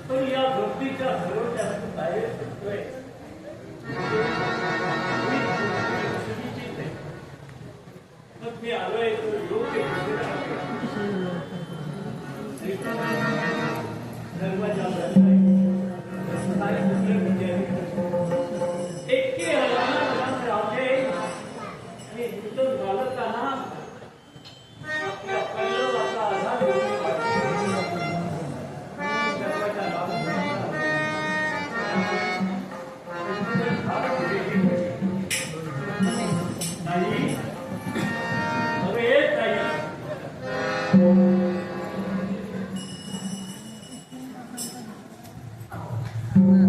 पण या भक्तीच्या भरोश्यातून बाहेर पडतोय. मग मी आलोय तो योग्य दरवाजा एके हजारात राहते आणि तिथं बालकांना आपल्या पहिलं आधार नाही.